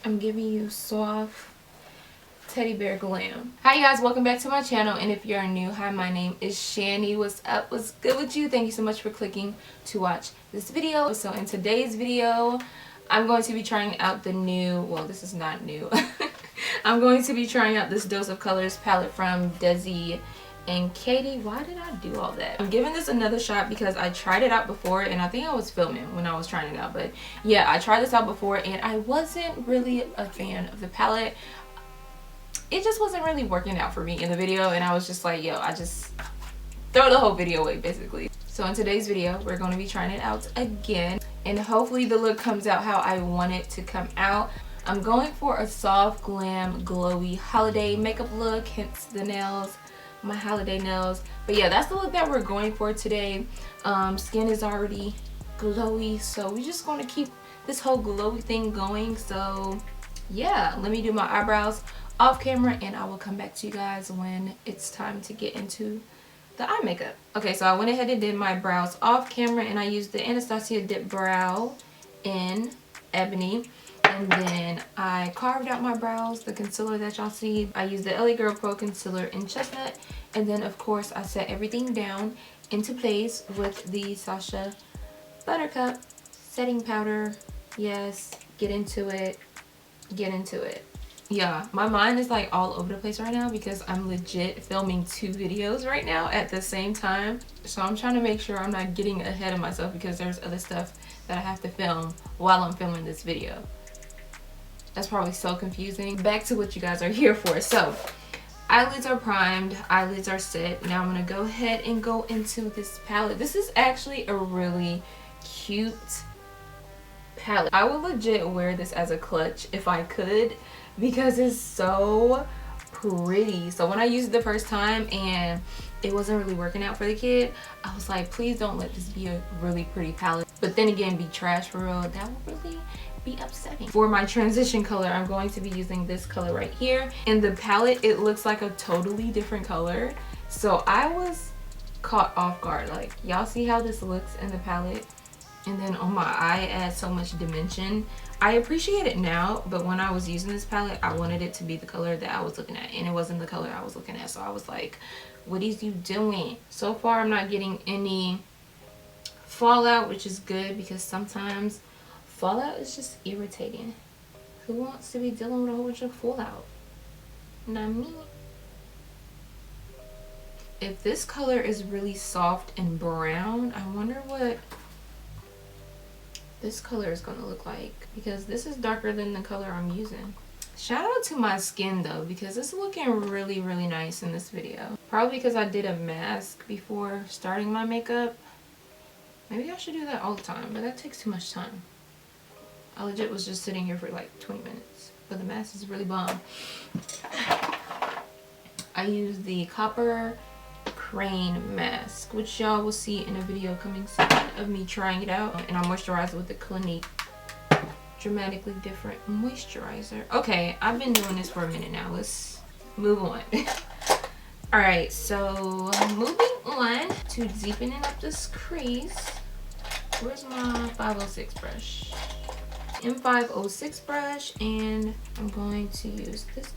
I'm giving you soft teddy bear glam. Hi you guys, welcome back to my channel, and if you're new, hi, my name is Shanny. What's up, what's good with you? Thank you so much for clicking to watch this video. So in today's video, I'm going to be trying out the new, well, this is not new. I'm going to be trying out this Dose of Colors palette from Desi and Katy. Why did I do all that? I'm giving this another shot because I tried it out before, and I think I was filming when I was trying it out. But yeah, I tried this out before and I wasn't really a fan of the palette. It just wasn't really working out for me in the video, and I was just like, yo, I just throw the whole video away basically. So in today's video, we're going to be trying it out again, and hopefully the look comes out how I want it to come out. I'm going for a soft, glam, glowy holiday makeup look, hence the nails, my holiday nails. But yeah, that's the look that we're going for today. Skin is already glowy, so we're just going to keep this whole glowy thing going. So yeah, let me do my eyebrows off camera and I will come back to you guys when it's time to get into the eye makeup. Okay, so I went ahead and did my brows off camera, and I used the Anastasia Dip Brow in Ebony. And then I carved out my brows, the concealer that y'all see. I used the LA Girl Pro Concealer in Chestnut. And then, of course, I set everything down into place with the Sasha Buttercup setting powder. Yes, get into it. Get into it. Yeah, my mind is like all over the place right now because I'm legit filming 2 videos right now at the same time. So I'm trying to make sure I'm not getting ahead of myself because there's other stuff that I have to film while I'm filming this video. That's probably so confusing. Back to what you guys are here for. So eyelids are primed, eyelids are set. Now I'm gonna go ahead and go into this palette. This is actually a really cute palette. I would legit wear this as a clutch if I could because it's so pretty. So when I used it the first time and it wasn't really working out for the kid, I was like, please don't let this be a really pretty palette. But then again, be trash for real. That would really be upsetting. For my transition color, I'm going to be using this color right here. In the palette, it looks like a totally different color. So I was caught off guard. Like, y'all see how this looks in the palette? And then on my eye, it adds so much dimension. I appreciate it now, but when I was using this palette, I wanted it to be the color that I was looking at, and it wasn't the color I was looking at. So I was like, what is you doing? So far, I'm not getting any fallout, which is good because sometimes fallout is just irritating. Who wants to be dealing with a whole bunch of fallout? Not me. If this color is really soft and brown, I wonder what this color is going to look like, because this is darker than the color I'm using. Shout out to my skin though, because it's looking really, really nice in this video. Probably because I did a mask before starting my makeup. Maybe I should do that all the time, but that takes too much time. I legit was just sitting here for like 20 minutes, but the mask is really bomb. I used the Copper Crane mask, which y'all will see in a video coming soon of me trying it out, and I moisturize it with the Clinique Dramatically Different moisturizer. Okay, I've been doing this for a minute now. Let's move on. All right, so moving on to deepening up this crease. Where's my 506 brush? M506 brush, and I'm going to use this.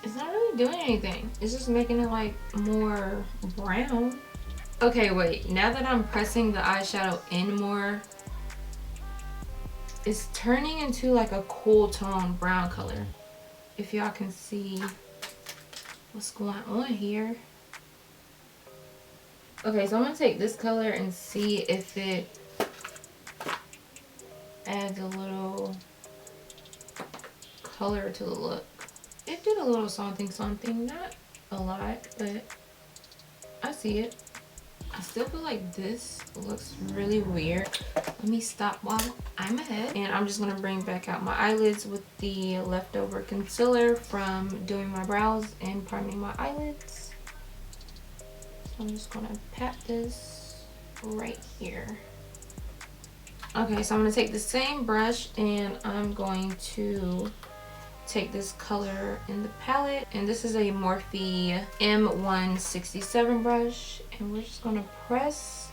It's not really doing anything. It's just making it like more brown. Okay, wait. Now that I'm pressing the eyeshadow in more, it's turning into like a cool tone brown color. If y'all can see what's going on here. Okay, so I'm gonna take this color and see if it adds a little color to the look. It did a little something, not a lot, but I see it. I still feel like this looks really weird. Let me stop while I'm ahead. And I'm just gonna bring back out my eyelids with the leftover concealer from doing my brows and priming my eyelids. So I'm just gonna pat this right here. Okay, so I'm gonna take the same brush and I'm going to take this color in the palette, and this is a Morphe M506 brush, and we're just gonna press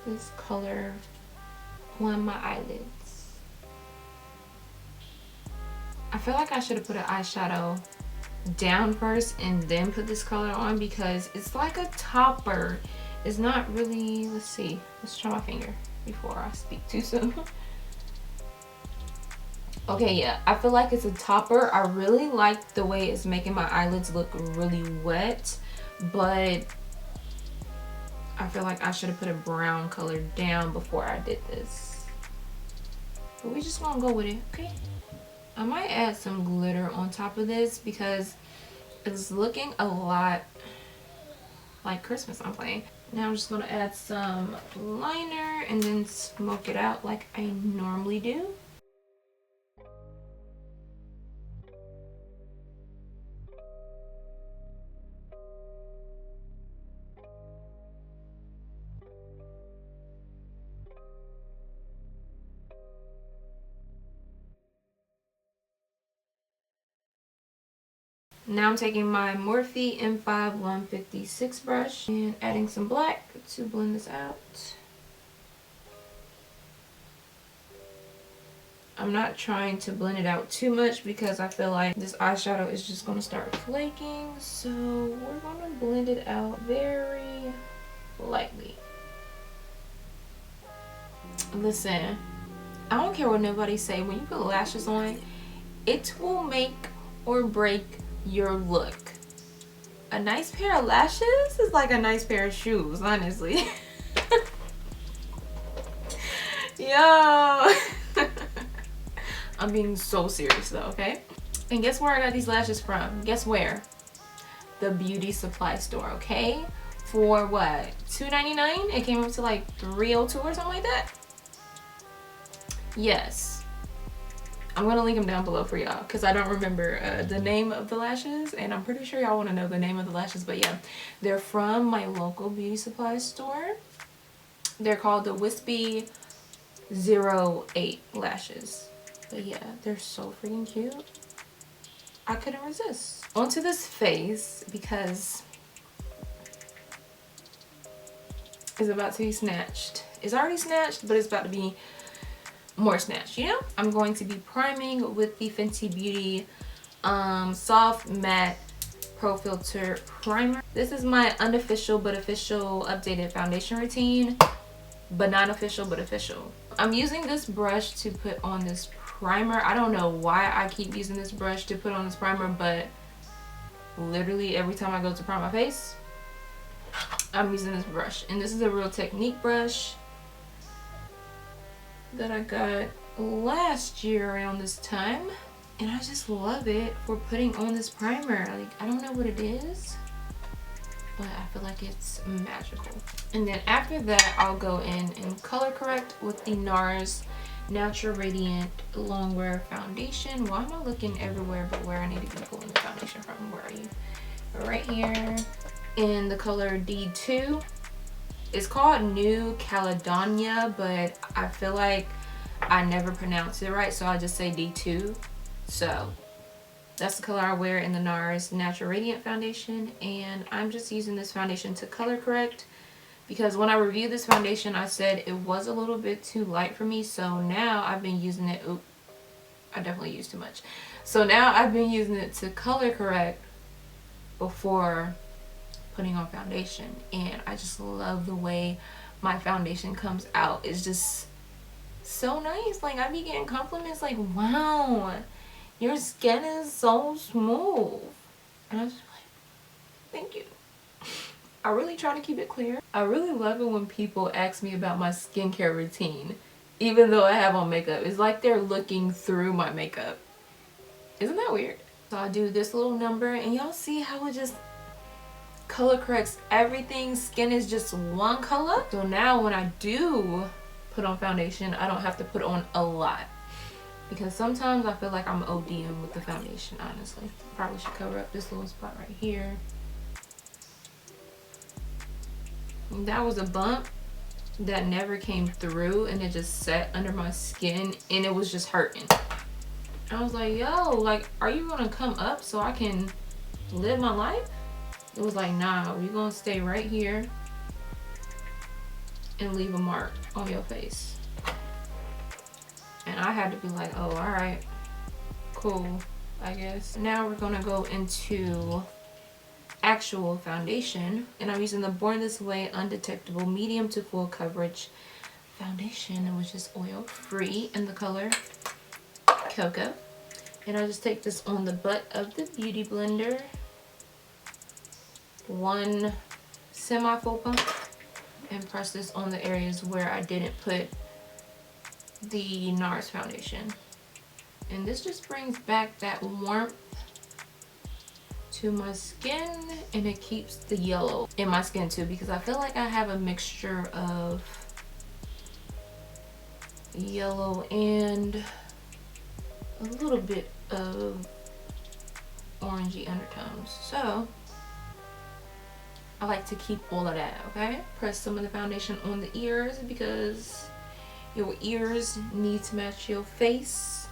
this color on my eyelids. I feel like I should have put an eyeshadow down first and then put this color on because it's like a topper. It's not really, let's see. Let's try my finger before I speak too soon. Okay, yeah, I feel like it's a topper. I really like the way it's making my eyelids look really wet, but I feel like I should have put a brown color down before I did this. But we just gonna go with it, okay? I might add some glitter on top of this because it's looking a lot like Christmas I'm playing. Now I'm just gonna add some liner and then smoke it out like I normally do. Now I'm taking my Morphe M506 brush and adding some black to blend this out. I'm not trying to blend it out too much because I feel like this eyeshadow is just going to start flaking. So we're going to blend it out very lightly. Listen, I don't care what nobody say. When you put lashes on, it will make or break your look. A nice pair of lashes is like a nice pair of shoes, honestly. Yo. I'm being so serious though, okay? And guess where I got these lashes from? Guess where? The beauty supply store, okay? For what? $2.99? It came up to like $3.02 or something like that? Yes. I'm gonna link them down below for y'all because I don't remember the name of the lashes, and I'm pretty sure y'all want to know the name of the lashes. But yeah, they're from my local beauty supply store. They're called the Wispy 08 lashes. But yeah, they're so freaking cute. I couldn't resist. Onto this face because it's about to be snatched. It's already snatched, but it's about to be more snatched, you know? I'm going to be priming with the Fenty Beauty Soft Matte Pro Filter Primer. This is my unofficial but official updated foundation routine, but not official but official. I'm using this brush to put on this primer. I don't know why I keep using this brush to put on this primer, but literally every time I go to prime my face, I'm using this brush. And this is a Real Technique brush that I got last year around this time, and I just love it for putting on this primer. Like, I don't know what it is, but I feel like it's magical. And then after that, I'll go in and color correct with the NARS Natural Radiant Longwear Foundation. Why am I looking everywhere but where I need to be pulling the foundation from? Where are you? Right here in the color D2. It's called New Caledonia, but I feel like I never pronounced it right, so I just say D2. So that's the color I wear in the NARS Natural Radiant Foundation, and I'm just using this foundation to color correct because when I reviewed this foundation, I said it was a little bit too light for me, so now I've been using it. Oop, I definitely used too much. So now I've been using it to color correct before putting on foundation, and I just love the way my foundation comes out. It's just so nice. Like, I be getting compliments like, wow, your skin is so smooth, and I was just like, thank you. I really try to keep it clear. I really love it when people ask me about my skincare routine even though I have on makeup. It's like they're looking through my makeup. Isn't that weird? So I do this little number, and y'all see how it just color corrects everything. Skin is just one color. So now when I do put on foundation, I don't have to put on a lot, because sometimes I feel like I'm ODing with the foundation, honestly. Probably should cover up this little spot right here. That was a bump that never came through, and it just sat under my skin, and it was just hurting. I was like, yo, like, are you gonna come up so I can live my life? It was like, nah, we're gonna stay right here and leave a mark on your face. And I had to be like, oh, alright, cool, I guess. Now we're gonna go into actual foundation, and I'm using the Born This Way Undetectable Medium to Full Coverage Foundation, which is oil free, in the color Cocoa. And I just take this on the butt of the Beauty Blender, one semi-full pump, and press this on the areas where I didn't put the NARS foundation. And this just brings back that warmth to my skin, and it keeps the yellow in my skin too, because I feel like I have a mixture of yellow and a little bit of orangey undertones. So I like to keep all of that, okay? Press some of the foundation on the ears because your ears need to match your face.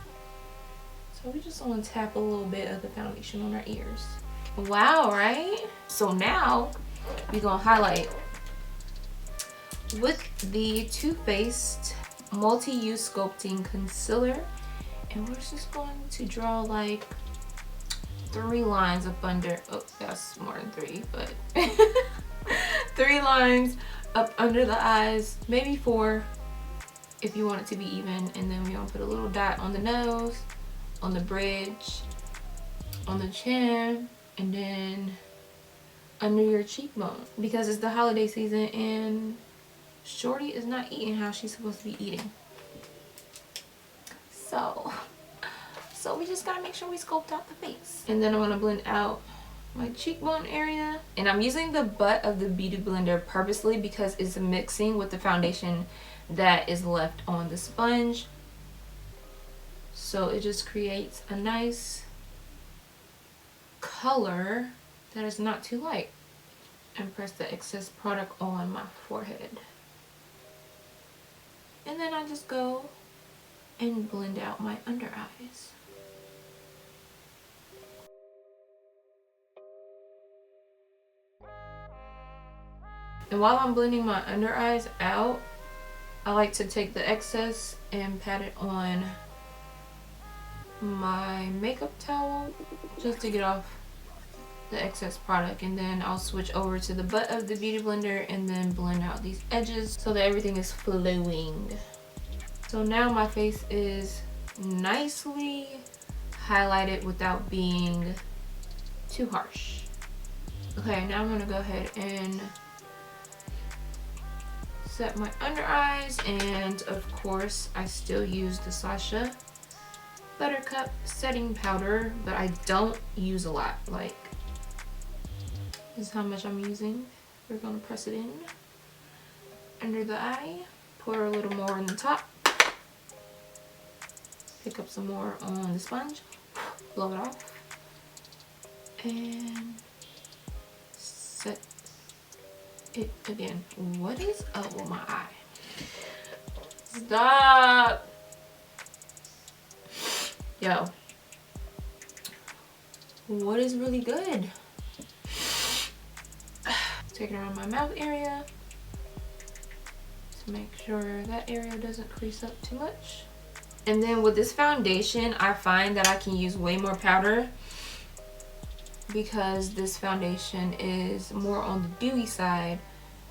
So we just want to tap a little bit of the foundation on our ears. Wow, right? So now we're gonna highlight with the Too Faced Multi-Use Sculpting Concealer, and we're just going to draw like 3 lines up under, oh, that's more than 3, but 3 lines up under the eyes, maybe 4 if you want it to be even. And then we're gonna put a little dot on the nose, on the bridge, on the chin, and then under your cheekbone, because it's the holiday season and Shorty is not eating how she's supposed to be eating. So we just gotta make sure we sculpt out the face. And then I'm gonna blend out my cheekbone area, and I'm using the butt of the Beauty Blender purposely because it's mixing with the foundation that is left on the sponge, so it just creates a nice color that is not too light. And press the excess product on my forehead, and then I just go and blend out my under eyes. And while I'm blending my under eyes out, I like to take the excess and pat it on my makeup towel just to get off the excess product, and then I'll switch over to the butt of the Beauty Blender and then blend out these edges so that everything is flowing. So now my face is nicely highlighted without being too harsh. Okay, now I'm gonna go ahead and set my under eyes, and of course I still use the Sasha Buttercup setting powder, but I don't use a lot. Like, this is how much I'm using. We're gonna press it in under the eye, pour a little more on the top, pick up some more on the sponge, blow it off, and set it again. What is up with my eye? Stop! Yo, what is really good? Take it around my mouth area to make sure that area doesn't crease up too much. And then with this foundation, I find that I can use way more powder because this foundation is more on the dewy side,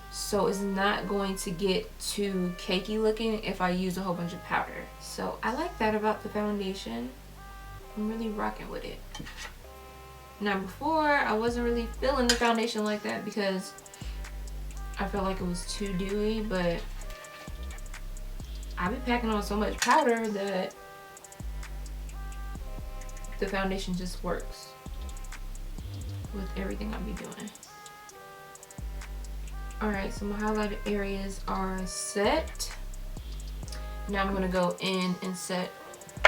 so it's not going to get too cakey looking if I use a whole bunch of powder. So I like that about the foundation. I'm really rocking with it. Now before, I wasn't really feeling the foundation like that because I felt like it was too dewy, but I be packing on so much powder that the foundation just works with everything I be doing. Alright, so my highlighted areas are set. Now I'm gonna go in and set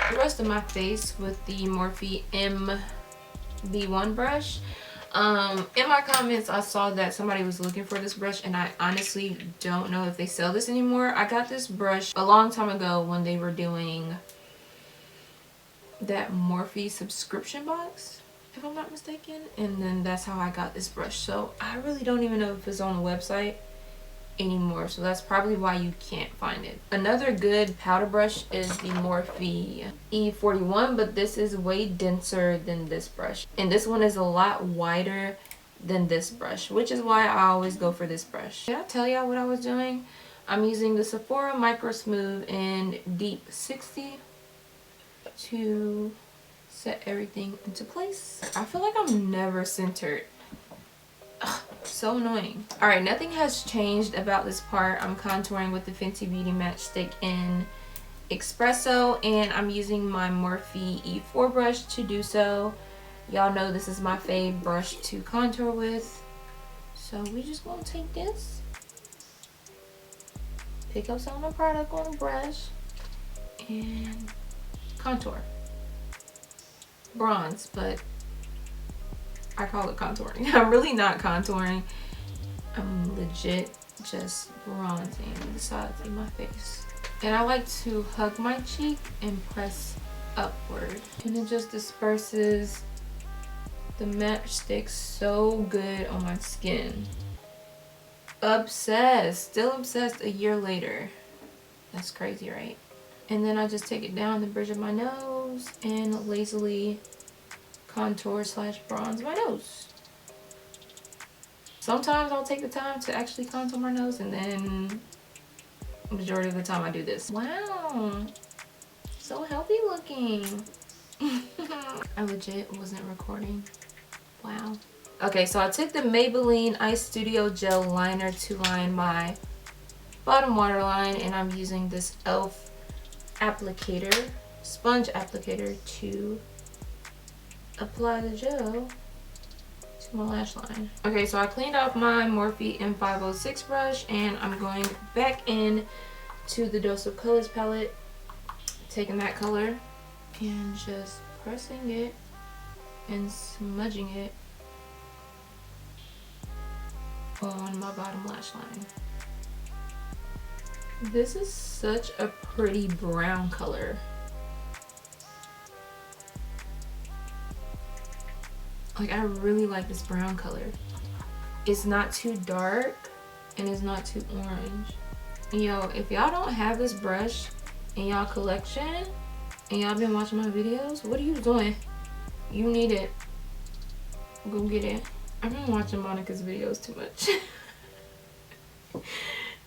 the rest of my face with the Morphe M1 brush. In my comments I saw that somebody was looking for this brush, and I honestly don't know if they sell this anymore. I got this brush a long time ago when they were doing that Morphe subscription box, if I'm not mistaken, and then that's how I got this brush. So I really don't even know if it's on the website anymore, so that's probably why you can't find it. Another good powder brush is the Morphe E41, but this is way denser than this brush, and this one is a lot wider than this brush, which is why I always go for this brush. Did I tell y'all what I was doing? I'm using the Sephora Micro Smooth in Deep 60 to set everything into place. I feel like I'm never centered. Ugh, so annoying. Alright, nothing has changed about this part. I'm contouring with the Fenty Beauty Matchstick in Espresso, and I'm using my Morphe E4 brush to do so. Y'all know this is my fave brush to contour with. So we just gonna take this, pick up some of the product on the brush, and contour. Bronze, but I call it contouring. I'm really not contouring. I'm legit just bronzing the sides of my face. And I like to hug my cheek and press upward. And it just disperses the matchstick so good on my skin. Obsessed. Still obsessed a year later. That's crazy, right? And then I just take it down the bridge of my nose and lazily contour / bronze my nose. Sometimes I'll take the time to actually contour my nose, and then majority of the time I do this. Wow, so healthy looking. I legit wasn't recording. Wow. Okay, so I took the Maybelline Ice Studio Gel Liner to line my bottom waterline, and I'm using this e.l.f. applicator, sponge applicator, to apply the gel to my lash line. Okay, so I cleaned off my Morphe M506 brush, and I'm going back in to the Dose of Colors palette, taking that color and just pressing it and smudging it on my bottom lash line. This is such a pretty brown color. Like, I really like this brown color. It's not too dark and it's not too orange. Yo, if y'all don't have this brush in y'all collection and y'all been watching my videos, what are you doing? You need it. Go get it. I've been watching Monica's videos too much.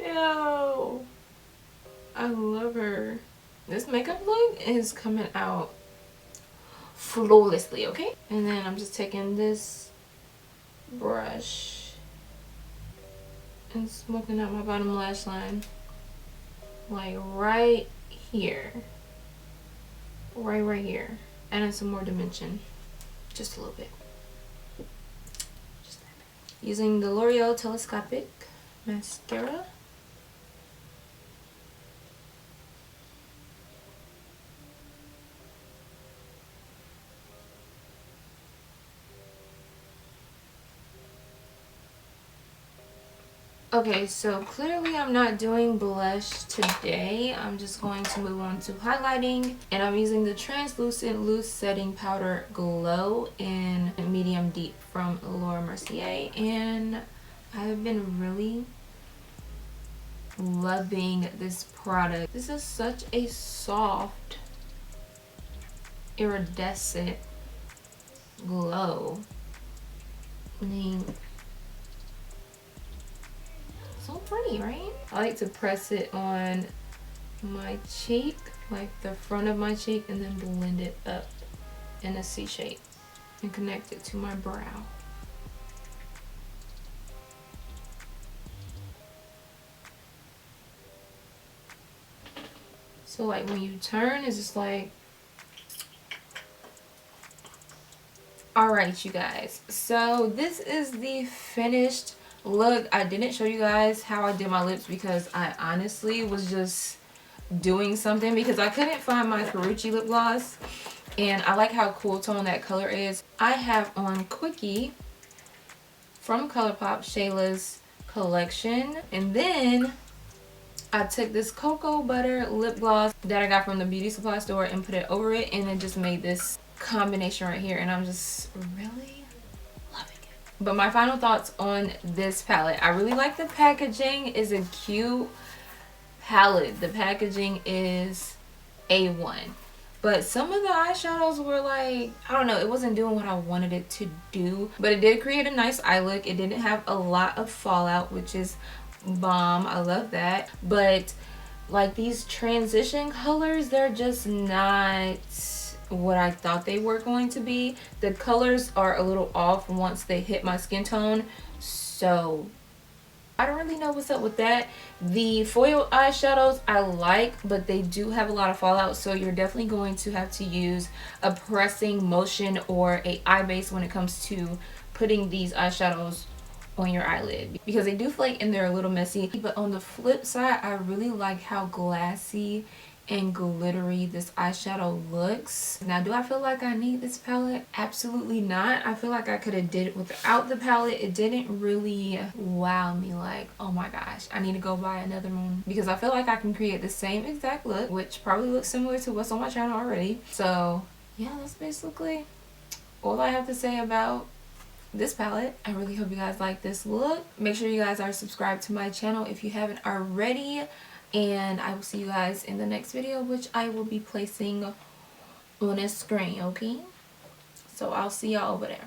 Yo, I love her. This makeup look is coming out flawlessly, okay? And then I'm just taking this brush and smoothing out my bottom lash line, like right here, right here, adding some more dimension, just a little bit, just that bit. Using the L'Oreal Telescopic mascara. Okay, so clearly I'm not doing blush today. I'm just going to move on to highlighting, and I'm using the Translucent Loose Setting Powder Glow in Medium Deep from Laura Mercier, and I've been really loving this product. This is such a soft, iridescent glow. I mean, so pretty, right? I like to press it on my cheek, like the front of my cheek, and then blend it up in a C shape and connect it to my brow. So like when you turn, it's just like, alright you guys, so this is the finished look. I didn't show you guys how I did my lips because I honestly was just doing something, because I couldn't find my Carucci lip gloss, and I like how cool tone that color is. I have on Quickie from ColourPop, Shayla's collection, and then I took this cocoa butter lip gloss that I got from the beauty supply store and put it over it, and it just made this combination right here, and I'm just really loving it. But my final thoughts on this palette. I really like the packaging. It's a cute palette. The packaging is A1. But some of the eyeshadows were like, I don't know, it wasn't doing what I wanted it to do. But it did create a nice eye look. It didn't have a lot of fallout, which is bomb. I love that. But like these transition colors, they're just not what I thought they were going to be. The colors are a little off once they hit my skin tone. So I don't really know what's up with that. The foil eyeshadows I like, but they do have a lot of fallout, so you're definitely going to have to use a pressing motion or a eye base when it comes to putting these eyeshadows on your eyelid, because they do flake and they're a little messy. But on the flip side, I really like how glassy and glittery this eyeshadow looks. Now, do I feel like I need this palette? Absolutely not. I feel like I could have did it without the palette. It didn't really wow me like, oh my gosh, I need to go buy another one, because I feel like I can create the same exact look, which probably looks similar to what's on my channel already. So yeah, that's basically all I have to say about this palette. I really hope you guys like this look. Make sure you guys are subscribed to my channel if you haven't already. And I will see you guys in the next video, which I will be placing on a screen, okay? So I'll see y'all over there.